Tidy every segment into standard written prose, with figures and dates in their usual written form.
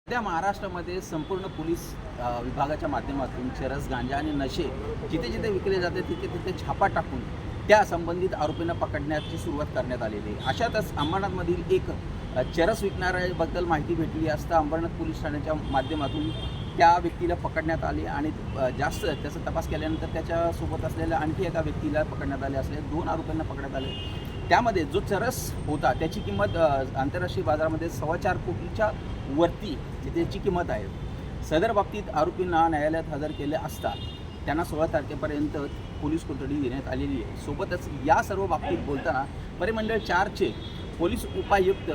सध्या महाराष्ट्रामध्ये संपूर्ण पोलीस विभागाच्या माध्यमातून चरस, गांजा आणि नशे जिथे जिथे विकले जाते तिथे तिथे छापा टाकून त्या संबंधित आरोपींना पकडण्याची सुरुवात करण्यात आलेली आहे. अशातच अंबरनाथमधील एक चरस विकणाऱ्याबद्दल माहिती भेटली असता अंबरनाथ पोलीस ठाण्याच्या माध्यमातून त्या व्यक्तीला पकडण्यात आले आणि जास्त त्याचा तपास केल्यानंतर त्याच्यासोबत असलेल्या आणखी एका व्यक्तीला पकडण्यात आले असले 2 आरोपींना पकडण्यात आले. त्यामध्ये जो चरस होता त्याची किंमत आंतरराष्ट्रीय बाजारामध्ये 4.25 कोटीच्या वरती त्याची किंमत आहे. सदर बाबतीत आरोपींना न्यायालयात हजर केले असता त्यांना 16 तारखेपर्यंत पोलीस कोठडी देण्यात आलेली आहे. सोबतच या सर्व बाबतीत बोलताना परिमंडळ 4चे पोलीस उपायुक्त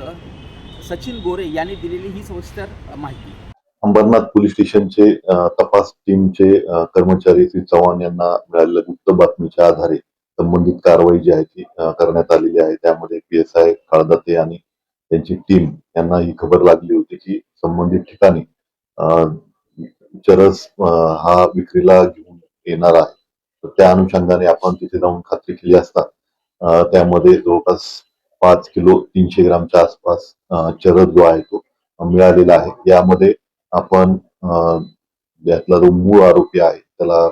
सचिन गोरे यांनी दिलेली ही सविस्तर माहिती. अंबरनाथ पोलीस स्टेशनचे तपास टीमचे कर्मचारी श्री चव्हाण यांना मिळालेल्या गुप्त बातमीच्या आधारे संबंधित कारवाई जी आहे ती करण्यात आलेली आहे. त्यामध्ये PSI काळदाते आणि त्यांची टीम यांना ही खबर लागली होती की संबंधित ठिकाणी चरस हा विक्रीला घेऊन येणार आहे. तर त्या अनुषंगाने आपण तिथे जाऊन खात्री केली असता त्यामध्ये जवळपास 5 किलो 300 ग्रामच्या आसपास चरस जो आहे तो मिळालेला आहे. यामध्ये आपण यातला जो मूळ आरोपी आहे त्याला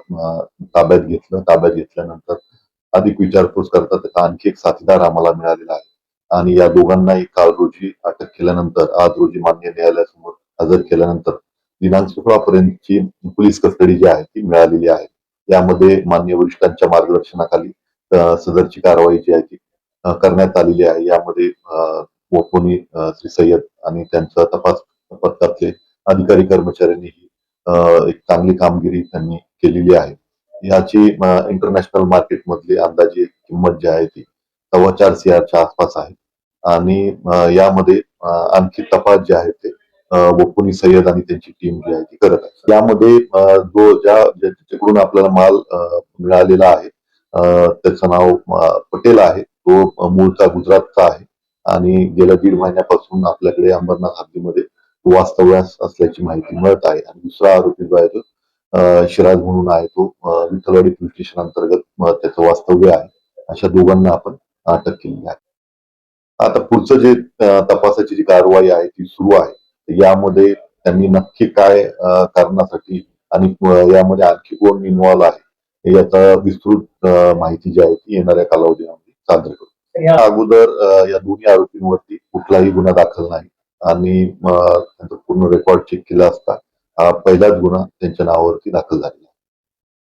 ताब्यात घेतलं. ताब्यात घेतल्यानंतर अधिक विचारपूस करता त्याचा आणखी एक साथीदार आम्हाला मिळालेला आहे आणि या दोघांनाही काल रोजी अटक केल्यानंतर आज रोजी मान्य न्यायालयासमोर हजर केल्यानंतर दिनांक 16 पर्यंतची पोलीस कस्टडी जी आहे ती मिळालेली आहे. यामध्ये मान्य वरिष्ठांच्या मार्गदर्शनाखाली सदरची कारवाई जी आहे ती करण्यात आलेली आहे. यामध्ये वफोनी श्री सय्यद आणि त्यांचा तपास पथकातले अधिकारी कर्मचाऱ्यांनी एक चांगली कामगिरी त्यांनी केलेली आहे. याची इंटरनॅशनल मार्केट मधली अंदाजे किंमत जी आहे ती 4.25 CRच्या आसपास आहे आणि यामध्ये आणखी तपास जे आहे ते वफोनी सय्यद आणि त्यांची टीम जी आहे ती करत आहे. यामध्ये ज्याच्याकडून आपल्याला माल मिळालेला आहे त्याचं नाव पटेल आहे. तो मूळचा गुजरातचा आहे आणि गेल्या 1.5 महिन्यापासून आपल्याकडे अंबरनाथ हद्दीमध्ये वास्तव्यास असल्याची माहिती मिळत आहे. आणि दुसरा आरोपी जो आहे तो शिराज म्हणून आहे. तो विठ्ठलवाडी पोलीस स्टेशन अंतर्गत त्याचं वास्तव्य आहे. अशा दोघांना आपण अटक केलेली आहे. आता पुढचं जे तपासाची जी कारवाई आहे ती सुरू आहे. यामध्ये त्यांनी नक्की काय कारणासाठी आणि यामध्ये आणखी कोण इन्व्हॉल्व आहे याचा विस्तृत माहिती जी आहे ती येणाऱ्या कालावधीमध्ये सादर करू. या अगोदर या दोन्ही आरोपींवरती कुठलाही गुन्हा दाखल नाही आणि त्यांचा पूर्ण रेकॉर्ड चेक केला असता हा पहिलाच गुन्हा त्यांच्या नावावरती दाखल झाला.